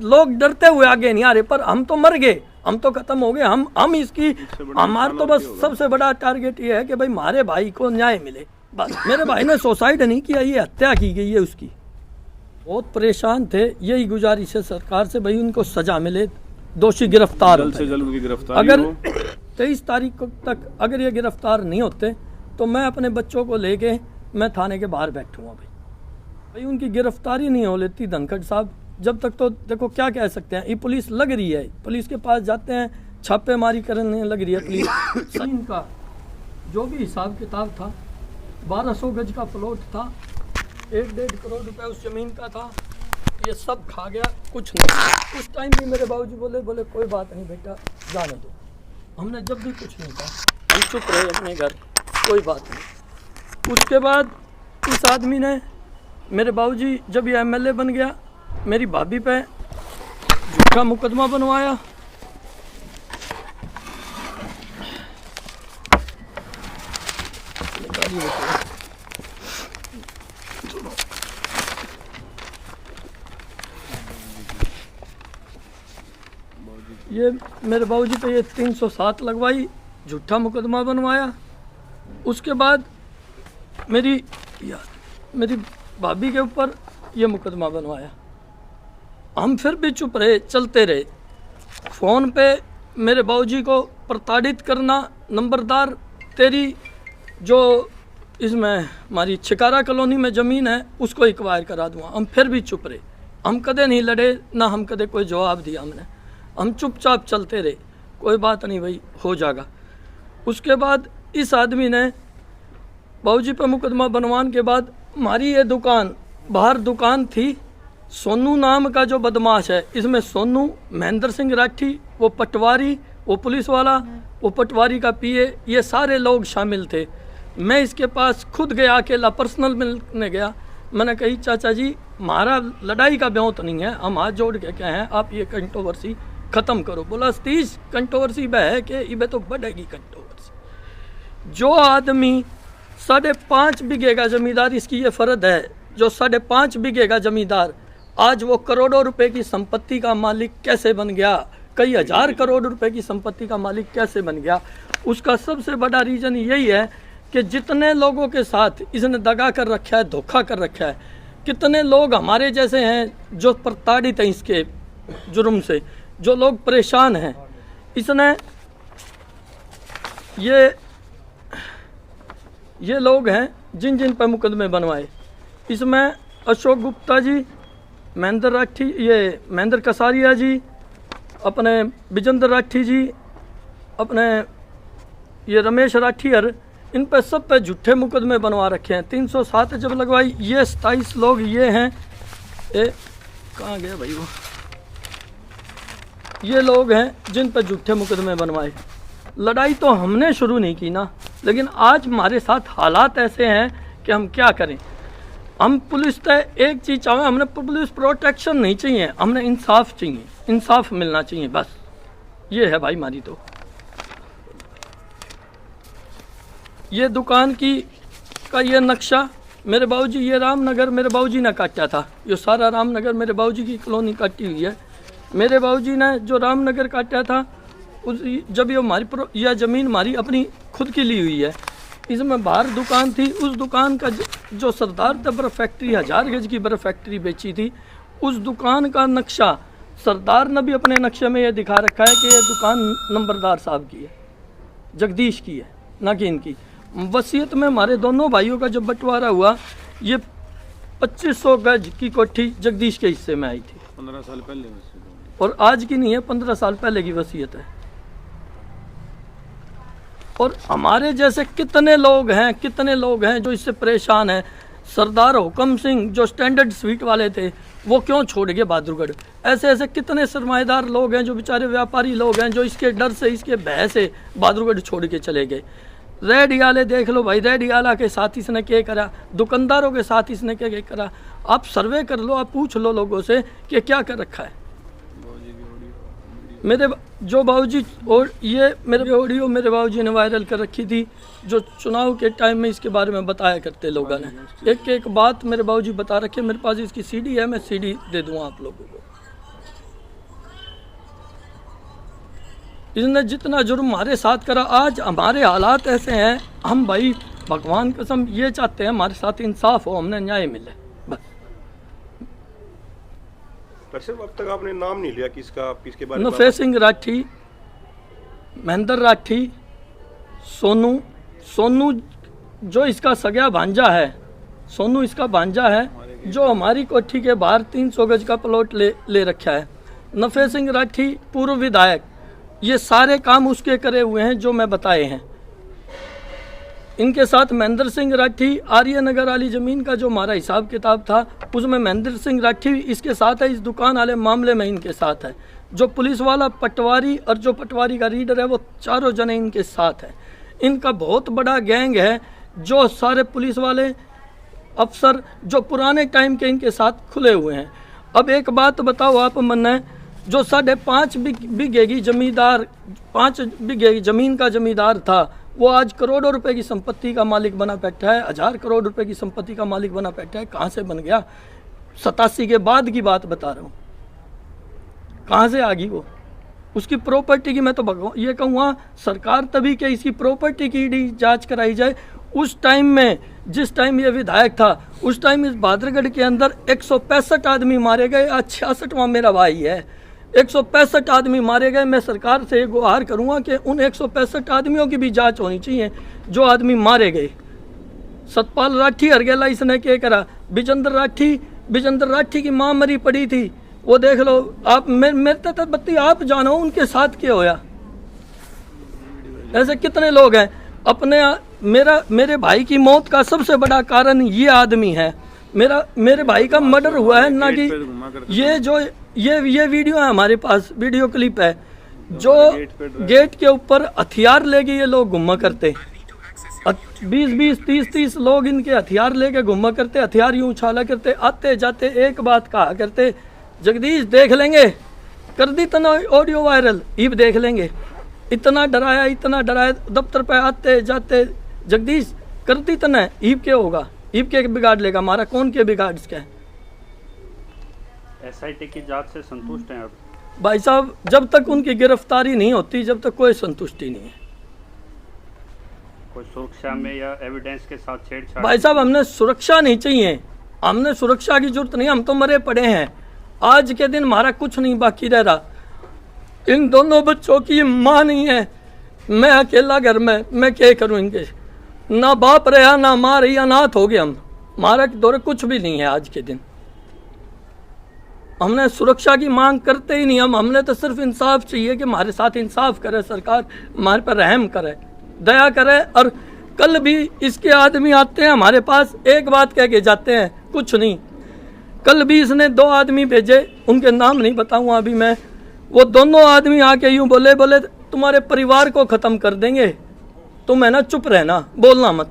लोग डरते हुए आगे नहीं आ रहे, पर हम तो मर गए, हम तो खत्म हो गए। हम इसकी हमारा तो बस सबसे बड़ा टारगेट ये है कि भाई हमारे भाई को न्याय मिले, बस। मेरे भाई ने सुसाइड नहीं किया, ये हत्या की गई है उसकी। बहुत परेशान थे, यही गुजारिश है सरकार से, भाई उनको सजा मिले, दोषी गिरफ्तार जल्द से जल्द उनकी गिरफ्तारी अगर हो। 23 तारीख तक अगर ये गिरफ्तार नहीं होते तो मैं अपने बच्चों को लेके मैं थाने के बाहर बैठूंगा। भाई उनकी गिरफ्तारी नहीं हो लेती धनखड़ साहब, जब तक तो देखो क्या कह सकते हैं। ये पुलिस लग रही है, पुलिस के पास जाते हैं, छापेमारी करने लग रही है पुलिस। जमीन का जो भी हिसाब किताब था, 1200 गज का प्लॉट था, 1-1.5 करोड़ रुपए उस जमीन का था, ये सब खा गया, कुछ नहीं। उस टाइम भी मेरे बाबूजी बोले कोई बात नहीं बेटा, जाने दो। हमने जब भी कुछ नहीं कहा, हम चुप रहे अपने घर, कोई बात नहीं। उसके बाद इस आदमी ने, मेरे बाबूजी जब ये एमएलए बन गया, मेरी भाभी पे झूठा मुकदमा बनवाया। ये मेरे बाबूजी पे ये 307 लगवाई, झूठा मुकदमा बनवाया। उसके बाद मेरी भाभी के ऊपर ये मुकदमा बनवाया। हम फिर भी चुप रहे, चलते रहे। फ़ोन पे मेरे बाबूजी को प्रताड़ित करना, नंबरदार तेरी जो इसमें हमारी छिकारा कॉलोनी में ज़मीन है उसको एक्वायर करा दूँगा। हम फिर भी चुप रहे, हम कदे नहीं लड़े, ना हम कदे कोई जवाब दिया हमने। हम चुपचाप चलते रहे, कोई बात नहीं भाई हो जाएगा। उसके बाद इस आदमी ने बाबूजी पर मुकदमा बनवाने के बाद हमारी ये दुकान, बाहर दुकान थी, सोनू नाम का जो बदमाश है, इसमें सोनू, महेंद्र सिंह राठी, वो पटवारी, वो पुलिस वाला, वो पटवारी का पीए, ये सारे लोग शामिल थे। मैं इसके पास खुद गया, अकेला पर्सनल मिलने गया। मैंने कही चाचा जी हमारा लड़ाई का ब्योत नहीं है, हम हाथ जोड़ के कहे हैं आप ये कंट्रोवर्सी ख़त्म करो। बोला सतीश कंट्रोवर्सी बह है कि इबे तो बढ़ेगी कंट्रोवर्सी। जो आदमी 5.5 बीघे का जमींदार, इसकी ये फ़र्द है, जो 5.5 बीघे का जमींदार आज वो करोड़ों रुपए की संपत्ति का मालिक कैसे बन गया, कई हजार करोड़ रुपए की संपत्ति का मालिक कैसे बन गया, उसका सबसे बड़ा रीज़न यही है कि जितने लोगों के साथ इसने दगा कर रखा है, धोखा कर रखा है, कितने लोग हमारे जैसे हैं जो प्रताड़ित हैं इसके जुर्म से, जो लोग परेशान हैं। इसने ये लोग हैं जिन जिन पर मुकदमे बनवाए। इसमें अशोक गुप्ता जी, महेंद्र राठी, ये महेंद्र कसारिया जी, अपने विजेंद्र राठी जी, अपने ये रमेश राठियर, इन पर सब पे झूठे मुकदमे बनवा रखे हैं। 307 जब लगवाई, ये 27 लोग ये हैं, कहाँ गए भाई वो, ये लोग हैं जिन पर झूठे मुकदमे बनवाए। लड़ाई तो हमने शुरू नहीं की ना, लेकिन आज हमारे साथ हालात ऐसे हैं कि हम क्या करें। हम पुलिस से एक चीज़ चाहें, हमने पुलिस प्रोटेक्शन नहीं चाहिए, हमने इंसाफ चाहिए, इंसाफ मिलना चाहिए, बस ये है भाई हमारी। तो ये दुकान का ये नक्शा मेरे बाबूजी, ये रामनगर मेरे बाबूजी ने काटा था, ये सारा रामनगर मेरे बाबूजी की कॉलोनी काटी हुई है। मेरे बाबूजी ने जो रामनगर काटा था, उस जब ये हमारी यह ज़मीन हमारी अपनी खुद की ली हुई है। इसमें बाहर दुकान थी, उस दुकान का जो सरदार तबर फैक्ट्री 1000 गज की बर्फ फैक्ट्री बेची थी, उस दुकान का नक्शा सरदार ने भी अपने नक्शे में ये दिखा रखा है कि ये दुकान नंबरदार साहब की है, जगदीश की है, ना कि इनकी। वसीयत में हमारे दोनों भाइयों का जब बंटवारा हुआ, ये 2500 गज की कोठी जगदीश के हिस्से में आई थी। 15 साल पहले, और आज की नहीं है, 15 साल पहले की वसीयत है। और हमारे जैसे कितने लोग हैं जो इससे परेशान हैं। सरदार हुकम सिंह जो स्टैंडर्ड स्वीट वाले थे, वो क्यों छोड़ गए बहादुरगढ़। ऐसे कितने सरमाएदार लोग हैं, जो बेचारे व्यापारी लोग हैं, जो इसके डर से, इसके भय से बहादुरगढ़ छोड़ के चले गए। रेड आले देख लो भाई, रेड आला के साथ इसने क्या करा, दुकानदारों के साथ इसने क्या करा। आप सर्वे कर लो, आप पूछ लो लोगों से कि क्या कर रखा है। मेरे जो बाबूजी, और ये मेरे ऑडियो मेरे बाबूजी ने वायरल कर रखी थी, जो चुनाव के टाइम में इसके बारे में बताया करते लोगों ने। एक एक बात मेरे बाबूजी बता रखे, मेरे पास इसकी सीडी है, मैं सीडी दे दूँगा आप लोगों को। इसने जितना जुर्म हमारे साथ करा, आज हमारे हालात ऐसे हैं, हम भाई भगवान कसम ये चाहते हैं हमारे साथ इंसाफ हो, हमने न्याय मिले बस। सिर्फ अब तक आपने नाम नहीं लिया किसका, किसके बारे में? नफे सिंह राठी, महेंद्र राठी, सोनू जो इसका सगा भांजा है, सोनू इसका भांजा है, जो हमारी कोठी के बाहर 300 गज का प्लॉट ले रखा है। नफे सिंह राठी पूर्व विधायक, ये सारे काम उसके करे हुए हैं जो मैं बताए हैं। इनके साथ महेंद्र सिंह राठी, आर्य नगर वाली ज़मीन का जो हमारा हिसाब किताब था उसमें महेंद्र सिंह राठी इसके साथ है, इस दुकान वाले मामले में इनके साथ है। जो पुलिस वाला पटवारी और जो पटवारी का रीडर है वो चारों जने इनके साथ है। इनका बहुत बड़ा गैंग है, जो सारे पुलिस वाले अफसर जो पुराने टाइम के इनके साथ खुले हुए हैं। अब एक बात बताओ आप मन, जो 5.5 बीघे की जमींदार, 5 बीघे की ज़मीन का जमींदार था, वो आज करोड़ों रुपए की संपत्ति का मालिक बना बैठा है, 1000 करोड़ रुपए की संपत्ति का मालिक बना बैठा है। कहाँ से बन गया? 87 के बाद की बात बता रहा हूँ, कहाँ से आ गई वो? उसकी प्रॉपर्टी की मैं तो भगवान ये कहूँगा सरकार तभी कि इसकी प्रॉपर्टी की जांच कराई जाए। उस टाइम में जिस टाइम ये विधायक था उस टाइम इस बहादुरगढ़ के अंदर 165 आदमी मारे गए। आज 66वां मेरा भाई है, 165 आदमी मारे गए। मैं सरकार से गुहार करूँगा कि उन 165 आदमियों की भी जांच होनी चाहिए जो आदमी मारे गए। सतपाल राठी हरगेला इसने क्या करा? विजेंद्र राठी की माँ मरी पड़ी थी, वो देख लो आप। मेरे तक बत्ती आप जानो उनके साथ क्या होया। ऐसे कितने लोग हैं अपने। मेरे भाई की मौत का सबसे बड़ा कारण ये आदमी है। मेरे भाई का मर्डर हुआ है ना कि ये वीडियो है हमारे पास, वीडियो क्लिप है जो गेट के ऊपर हथियार लेके ये लोग घुमा करते, 20-20, 30-30 लोग इनके हथियार लेके घुमा करते, हथियार यूं उछाला करते, आते जाते एक बात कहा करते, जगदीश देख लेंगे, कर दी तना ऑडियो वायरल, ईब देख लेंगे। इतना डराया दफ्तर पे आते जाते, जगदीश कर दी तना, ईब क्या होगा? ईब के बिगाड़ लेगा हमारा, कौन के बिगाड़ इसका है? एसआईटी की जांच से संतुष्ट हैं आप? भाई साहब जब तक उनकी गिरफ्तारी नहीं होती जब तक कोई संतुष्टि नहीं है। कोई सुरक्षा में या एविडेंस के साथ छेड़छाड़? भाई साहब हमने सुरक्षा नहीं चाहिए, हमने सुरक्षा की जरूरत नहीं, हम तो मरे पड़े हैं। आज के दिन हमारा कुछ नहीं बाकी रह रहा। इन दोनों बच्चों की माँ नहीं है, मैं अकेला घर में, मैं क्या करूं? इनके ना बाप रहा ना माँ रही, अनाथ हो गए हम। हमारा दौरे कुछ भी नहीं है आज के दिन। हमने सुरक्षा की मांग करते ही नहीं, हमने तो सिर्फ इंसाफ चाहिए कि हमारे साथ इंसाफ करे सरकार, हमारे पर रहम करे, दया करे। और कल भी इसके आदमी आते हैं हमारे पास, एक बात कह के जाते हैं, कुछ नहीं। कल भी इसने 2 आदमी भेजे, उनके नाम नहीं बताऊंगा अभी मैं। वो दोनों आदमी आके यूं बोले तुम्हारे परिवार को ख़त्म कर देंगे, तुम है ना चुप रहना, बोलना मत।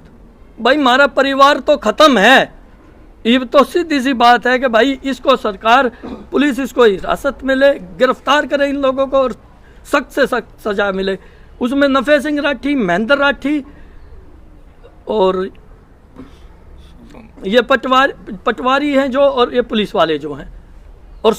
भाई हमारा परिवार तो ख़त्म है। ये तो सीधी सी बात है कि भाई इसको सरकार, पुलिस इसको हिरासत में ले, गिरफ्तार करे इन लोगों को और सख्त से सख्त सजा मिले। उसमें नफे सिंह राठी, महेंद्र राठी और ये पटवारी हैं जो, और ये पुलिस वाले जो हैं, और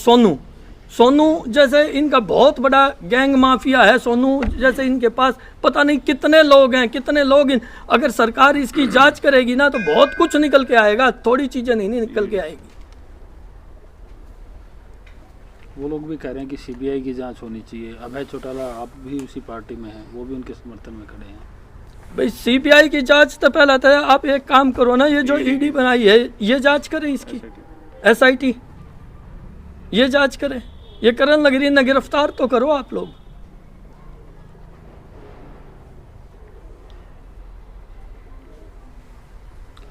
सोनू जैसे इनका बहुत बड़ा गैंग माफिया है। सोनू जैसे इनके पास पता नहीं कितने लोग हैं, कितने लोग अगर सरकार इसकी जांच करेगी ना तो बहुत कुछ निकल के आएगा, थोड़ी चीजें नहीं निकल के आएगी। वो लोग भी कह रहे हैं कि सीबीआई की जांच होनी चाहिए। अभय चौटाला आप भी उसी पार्टी में हैं, वो भी उनके समर्थन में खड़े हैं। भाई सीबीआई की जांच तो पहला था, आप एक काम करो ना, ये जो ईडी बनाई है ये जांच करें, इसकी एसआईटी ये जांच करें। ये करन लग रही है ना, गिरफ्तार तो करो आप लोग।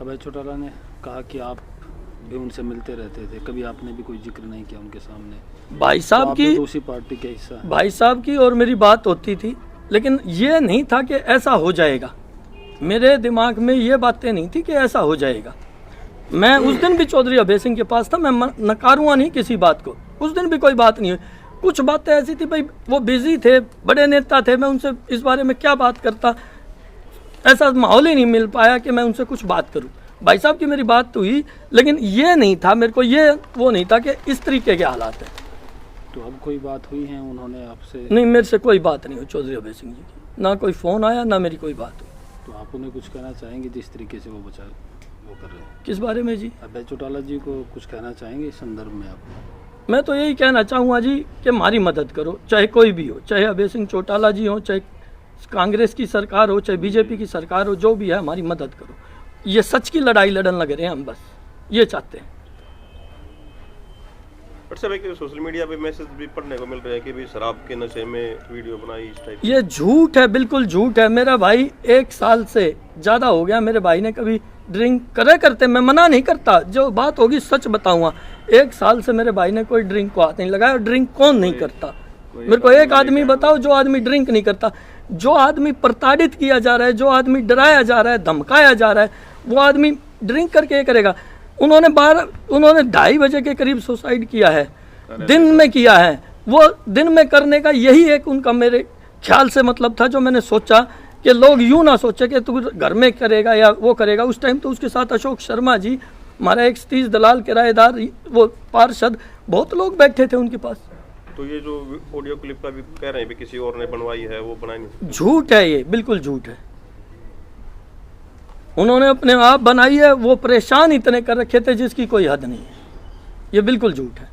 अभय चौटाला ने कहा कि आप भी उनसे मिलते रहते थे, कभी आपने भी कोई जिक्र नहीं किया उनके सामने। भाई साहब की, तो उसी पार्टी के हिस्सा, भाई साहब की और मेरी बात होती थी, लेकिन ये नहीं था कि ऐसा हो जाएगा। मेरे दिमाग में ये बातें नहीं थी कि ऐसा हो जाएगा। मैं उस दिन भी चौधरी अभय सिंह के पास था, मैं नकारूंगा नहीं किसी बात को। उस दिन भी कोई बात नहीं हुई, कुछ बातें ऐसी थी, भाई वो बिजी थे, बड़े नेता थे, मैं उनसे इस बारे में क्या बात करता, ऐसा माहौल ही नहीं मिल पाया कि मैं उनसे कुछ बात करूं। भाई साहब की मेरी बात तो हुई, लेकिन ये नहीं था, मेरे को ये वो नहीं था कि इस तरीके के हालात हैं। तो अब कोई बात हुई है उन्होंने आपसे? नहीं, मेरे से कोई बात नहीं हुई चौधरी अभय सिंह जी की, ना कोई फ़ोन आया ना मेरी कोई बात हुई। तो आप उन्हें कुछ कहना चाहेंगे जिस तरीके से वो कर रहे हैं? किस बारे में जी? अभय चौटाला जी को कुछ कहना चाहेंगे इस संदर्भ में आप? मैं तो यही कहना चाहूँगा जी कि हमारी मदद करो, चाहे कोई भी हो, चाहे अभय सिंह चौटाला जी हो, चाहे कांग्रेस की सरकार हो, चाहे बीजेपी की सरकार हो, जो भी है हमारी मदद करो। ये सच की लड़ाई लड़न लग रहे हैं हम, बस ये चाहते हैं। बट सब एक सोशल मीडिया पे मैसेज भी पढ़ने को मिल रहे हैं कि भी शराब के नशे में वीडियो बनाई इस टाइप। ये झूठ है, बिल्कुल झूठ है। मेरा भाई 1 साल से ज़्यादा हो गया, मेरे भाई ने कभी ड्रिंक करते, मैं मना नहीं करता, जो बात होगी सच बताऊंगा। 1 साल से मेरे भाई ने कोई ड्रिंक को हाथ नहीं लगाया। ड्रिंक कौन नहीं करता? मेरे को एक आदमी बताओ जो आदमी ड्रिंक नहीं करता। जो आदमी प्रताड़ित किया जा रहा है, जो आदमी डराया जा रहा है, धमकाया जा रहा है, वो आदमी ड्रिंक करके ये करेगा। उन्होंने 2:30 बजे के करीब सुसाइड किया है, दिन में किया है। वो दिन में करने का यही एक उनका मेरे ख्याल से मतलब था, जो मैंने सोचा कि लोग यूँ ना सोचे कि तू घर में करेगा या वो करेगा। उस टाइम तो उसके साथ अशोक शर्मा जी, हमारा एक सतीश दलाल किराएदार, वो पार्षद, बहुत लोग बैठे थे उनके पास। तो ये जो ऑडियो क्लिप का भी कह रहे हैं भी किसी और ने बनवाई है, वो बनाई नहीं। झूठ है, ये बिल्कुल झूठ है। उन्होंने अपने आप बनाई है, वो परेशान इतने कर रखे थे जिसकी कोई हद नहीं है। ये बिल्कुल झूठ है।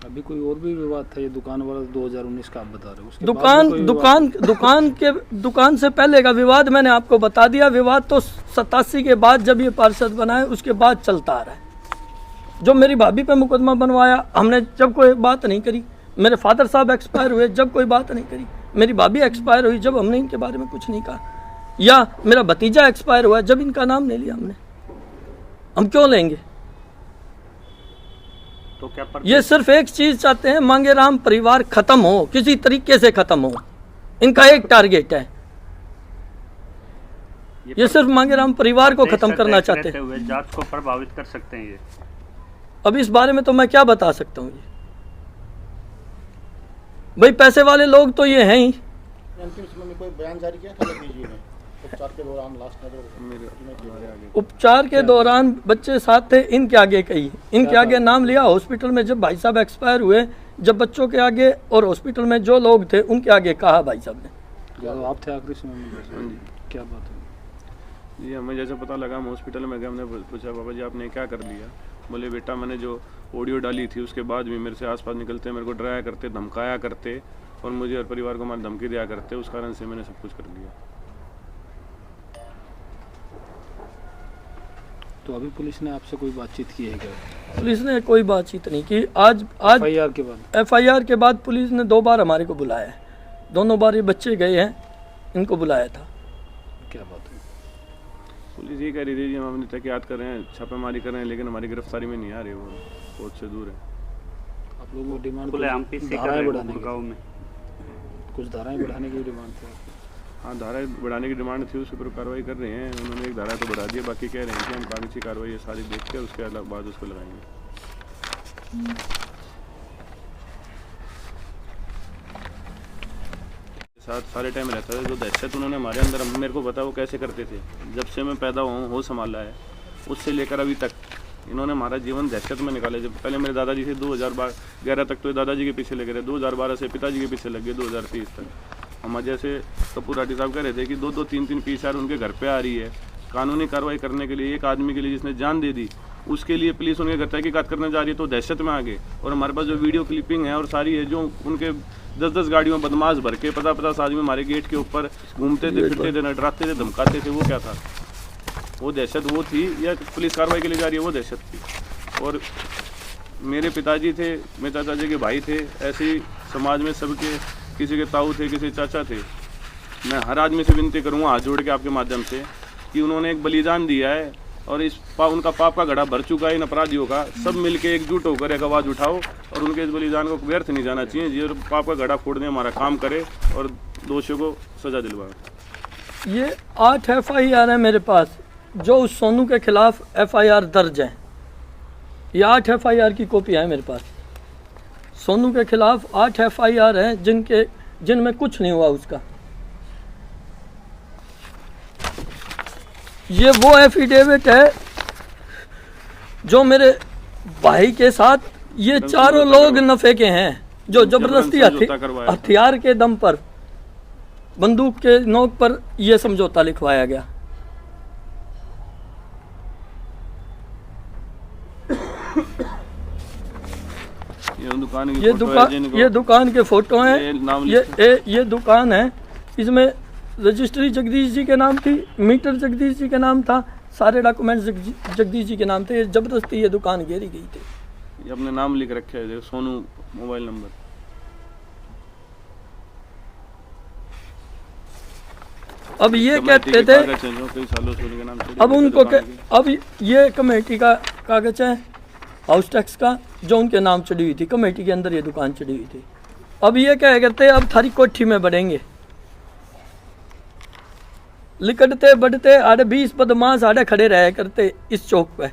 अभी कोई और भी विवाद था, ये दुकान वाला 2019 का आप बता रहे हो? उसके बाद में कोई दुकान से पहले का विवाद मैंने आपको बता दिया। विवाद तो 87 के बाद जब ये पार्षद बना है उसके बाद चलता आ रहा है। जो मेरी भाभी पे मुकदमा बनवाया, हमने जब कोई बात नहीं करी। मेरे फादर साहब एक्सपायर हुए, जब कोई बात नहीं करी। मेरी भाभी एक्सपायर हुई, जब हमने इनके बारे में कुछ नहीं कहा। या मेरा भतीजा एक्सपायर हुआ, जब इनका नाम नहीं लिया हमने। हम क्यों लेंगे? तो क्या ये सिर्फ एक चीज चाहते हैं, मांगेराम परिवार खत्म हो, किसी तरीके से खत्म हो। इनका एक टारगेट है, ये सिर्फ मांगेराम परिवार को खत्म करना चाहते हैं। हुए जांच को प्रभावित कर सकते हैं ये। अब इस बारे में तो मैं क्या बता सकता हूँ? भाई पैसे वाले लोग तो ये हैं ही। अंतिम समय में कोई बयान जारी किया था लतीजी ने उपचार के दौरान? लास्ट उपचार के दौरान बच्चे साथ थे, इनके आगे कही, इनके आगे नाम लिया। हॉस्पिटल में जब भाई साहब एक्सपायर हुए, जब बच्चों के आगे और हॉस्पिटल में जो लोग थे उनके आगे कहा भाई साहब ने। आप थे आखिरी समय में? क्या बात है जी? हमें जैसे पता लगा, हम हॉस्पिटल में गए, हमने पूछा बाबा जी आपने क्या कर लिया? बोले बेटा मैंने जो ऑडियो डाली थी उसके बाद भी मेरे से आसपास निकलते, मेरे को डराया करते, धमकाया करते और मुझे और परिवार को हमारी धमकी दिया करते, उस कारण से मैंने सब कुछ कर लिया। तो अभी पुलिस ने आपसे कोई बातचीत की है क्या? पुलिस ने कोई बातचीत नहीं की। आज FIR के बाद पुलिस ने 2 बार हमारे को बुलाया है। दोनों बार ये बच्चे गए हैं, इनको बुलाया था। क्या बात है? पुलिस ये कह रही थी जी हम अपनी तहकीकात कर रहे हैं, छापेमारी कर रहे हैं, लेकिन हमारी गिरफ्तारी में नहीं आ रही, वो बहुत से दूर है। आप लोगों को डिमांड खुलेआम पीसी कर रहे हैं गाँव में, कुछ धाराएं बढ़ाने की डिमांड थी? हाँ, धाराएं बढ़ाने की डिमांड थी, उसके ऊपर कार्रवाई कर रहे हैं। उन्होंने एक धारा तो बढ़ा दी है, बाकी कह रहे हैं कि हम कागजी कार्रवाई ये सारी देख कर उसके बाद उसको लगाएंगे। साथ सारे टाइम रहता है। जो दहशत उन्होंने हमारे अंदर, मेरे को पता वो कैसे करते थे। जब से मैं पैदा हुआ हो संभाला है, उससे लेकर अभी तक इन्होंने हमारा जीवन दहशत में निकाले। जब पहले मेरे दादाजी थे 2011 तक, तो दादाजी के पीछे लगे रहे। 2012 से पिताजी के पीछे लगे 2030 तक। हम जैसे कपूर राठी साहब कह रहे थे कि 2-2, 3-3 PSR उनके घर पे आ रही है कानूनी कार्रवाई करने के लिए। एक आदमी के लिए जिसने जान दे दी, उसके लिए पुलिस उनके घर तहकीकात करने जा रही है, तो दहशत में आ गए। और हमारे पास जो वीडियो क्लिपिंग है और सारी है, जो उनके 10-10 गाड़ियों में बदमाश भर के 50-50 आदमी हमारे गेट के ऊपर घूमते थे, फिरते थे, डराते थे, धमकाते थे, वो क्या था? वो दहशत वो थी, या पुलिस कार्रवाई के लिए जा रही है वो दहशत थी? और मेरे पिताजी थे, मेरे चाचा जी के भाई थे, ऐसे ही समाज में सबके, किसी के ताऊ थे, किसी चाचा थे। मैं हर आदमी से विनती करूँगा हाथ जोड़ के आपके माध्यम से कि उन्होंने एक बलिदान दिया है और उनका पाप का घड़ा भर चुका है इन अपराधियों का। सब मिलके एकजुट होकर एक आवाज़ उठाओ और उनके इस बलिदान को व्यर्थ नहीं जाना चाहिए। जी, पाप का घड़ा फोड़ने हमारा काम करे और दोषियों को सजा दिलवाए। ये 8 FIR है मेरे पास, जो उस सोनू के खिलाफ FIR दर्ज है। ये 8 FIR की कॉपी है मेरे पास। सोनू के खिलाफ 8 FIR हैं जिनमें कुछ नहीं हुआ उसका। ये वो एफिडेविट है जो मेरे भाई के साथ ये चारों लोग नफे के हैं जो जबरदस्ती समझौता करवाया था। हथियार के दम पर, बंदूक के नोक पर यह समझौता लिखवाया गया। ये दुकान के फोटो हैं। ये दुकान है, इसमें रजिस्ट्री जगदीश जी के नाम थी, मीटर जगदीश जी के नाम था, सारे डॉक्यूमेंट्स जगदीश जी के नाम थे। जबरदस्ती ये दुकान घेरी गई थी। ये अपने नाम लिख रखे है, सोनू मोबाइल नंबर। अब ये कहते थे, अब उनको अब ये कमेटी का कागज है हाउस टैक्स का, जो उनके नाम चढ़ी हुई थी, कमेटी के अंदर ये दुकान चढ़ी हुई थी। अब ये क्या करते, अब थारी कोठी में बढ़ेंगे, लिकड़ते बढ़ते आड़े 20 बदमाश आड़े खड़े रहे करते इस चौक पे,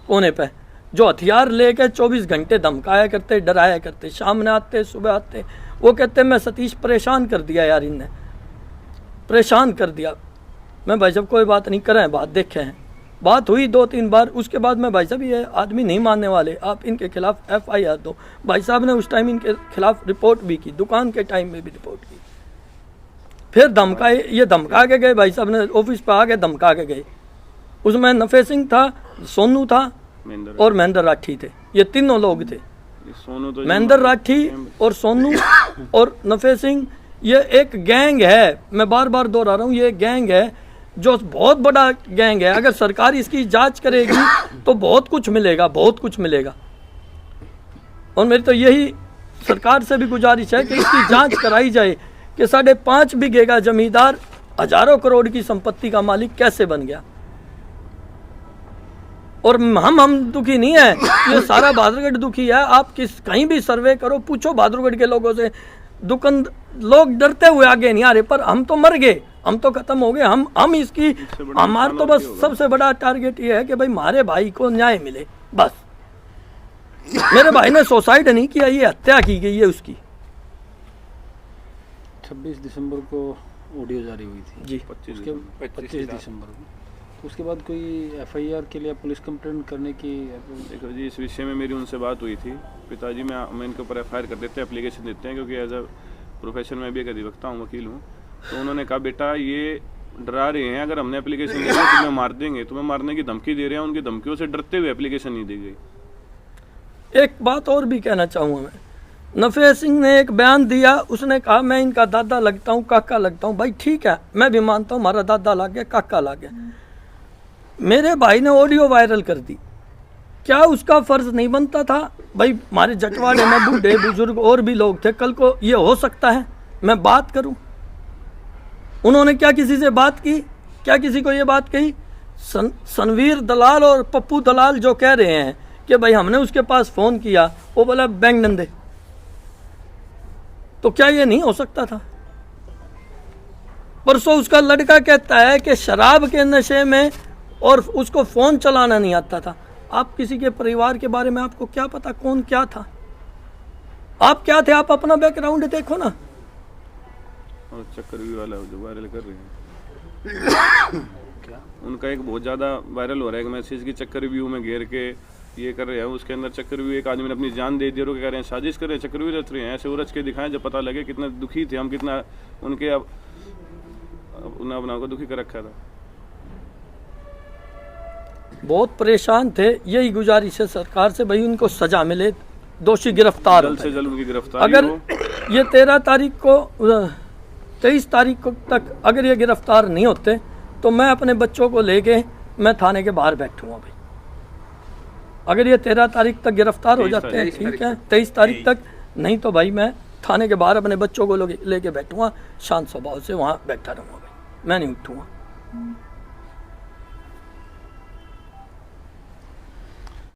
कोने पे, जो हथियार लेके 24 घंटे धमकाया करते, डराया करते। सामने आते, सुबह आते, वो कहते मैं सतीश परेशान कर दिया यार, इनने परेशान कर दिया। मैं भाई साहब कोई बात नहीं, करें बात, देखे हैं, बात हुई 2-3 बार। उसके बाद मैं भाई साहब ये आदमी नहीं मानने वाले, आप इनके खिलाफ FIR दो। भाई साहब ने उस टाइम इनके खिलाफ रिपोर्ट भी की, दुकान के टाइम में भी रिपोर्ट की। फिर धमकाए, ये धमका के गए, भाई साहब ने ऑफिस पे आके धमका के गए। उसमें नफे सिंह था, सोनू था और महेंद्र राठी थे, ये तीनों लोग थे। महेंद्र राठी और सोनू और नफे सिंह, ये एक गैंग है, मैं बार बार दोहरा रहा हूँ, ये गैंग है जो बहुत बड़ा गैंग है। अगर सरकार इसकी जांच करेगी तो बहुत कुछ मिलेगा, बहुत कुछ मिलेगा। और मेरी तो यही सरकार से भी गुजारिश है कि इसकी जांच कराई जाए कि 5.5 बीघे का जमींदार हजारों करोड़ की संपत्ति का मालिक कैसे बन गया। और हम दुखी नहीं है, ये सारा बहादुरगढ़ दुखी है। आप कहीं भी सर्वे करो, पूछो बहादुरगढ़ के लोगों से, दुकान लोग डरते हुए आगे नहीं आ रहे। पर हम तो मर गए, हम तो खत्म हो गए। हम इसकी, हमारा तो बस सबसे बड़ा टारगेट ये है कि भाई हमारे भाई को न्याय मिले, बस। मेरे भाई ने सुसाइड नहीं किया, ये हत्या की गई है उसकी। 26 दिसंबर को ऑडियो जारी हुई थी जी, 25 दिसंबर को। तो उसके बाद कोई FIR के लिए पुलिस कंप्लेंट करने की? देखो जी, इस विषय में मेरी उनसे बात हुई थी। पिताजी मैं इनके ऊपर FIR कर देते हैं, एप्लीकेशन देते हैं, क्योंकि एज अ प्रोफेशन में भी एक अधिवक्ता हूँ, वकील हूँ। तो उन्होंने कहा बेटा ये डरा रहे हैं, अगर हमने एप्लीकेशन दी तो तुम्हें मार देंगे, तुम्हें मारने की धमकी दे रहे हैं। उनकी धमकियों से डरते हुए एप्लीकेशन नहीं दी गई। एक बात और भी कहना चाहूँगा मैं, नफे सिंह ने एक बयान दिया, उसने कहा मैं इनका दादा लगता हूँ, काका लगता हूँ। भाई ठीक है, मैं भी मानता हूँ हमारा दादा लग गया, काका लग गया। मेरे भाई ने ऑडियो वायरल कर दी, क्या उसका फर्ज नहीं बनता था? भाई हमारे जटवाड़े में बूढ़े बुजुर्ग और भी लोग थे, कल को ये हो सकता है मैं बात करूं। उन्होंने क्या किसी से बात की? क्या किसी को ये बात कही? सनवीर दलाल और पप्पू दलाल जो कह रहे हैं कि भाई हमने उसके पास फ़ोन किया, वो बोला बैंक नंदे, तो क्या ये नहीं हो सकता था? परसों उसका लड़का कहता है कि शराब के नशे में और उसको फ़ोन चलाना नहीं आता था। आप किसी के परिवार के बारे में आपको क्या पता कौन क्या था? आप क्या थे? आप अपना बैकग्राउंड देखो ना। और चक्रव्यूह वाला जो वायरल कर रहे हैं क्या, उनका एक बहुत ज़्यादा वायरल हो रहा है कि मैसेज की चक्रव्यूह में घेर के ये कर रहे हैं। उसके अंदर चक्रव्यूह, एक आदमी ने अपनी जान दे दी और कह रहे हैं साजिश कर रहे हैं, चक्रव्यूह रच रहे हैं। ऐसे उरच के दिखाएं जब पता लगे कितना दुखी थे हम, कितना उनके अपना को दुखी कर रखा था। बहुत परेशान थे। यही गुजारिश है सरकार से, भाई उनको सजा मिले, दोषी गिरफ्तार जल्द से जल्द उनकी गिरफ्तारी अगर हो। ये 13 तारीख को 23 तारीख को तक अगर ये गिरफ्तार नहीं होते तो मैं अपने बच्चों को लेके मैं थाने के बाहर बैठूंगा। भाई अगर ये 13 तारीख तक गिरफ्तार हो जाते हैं ठीक है, 23 तारीख तक, नहीं तो भाई मैं थाने के बाहर अपने बच्चों को लेके बैठूंगा, शांत स्वभाव से वहाँ बैठा रहूँगा। भाई मैं नहीं उठूँगा।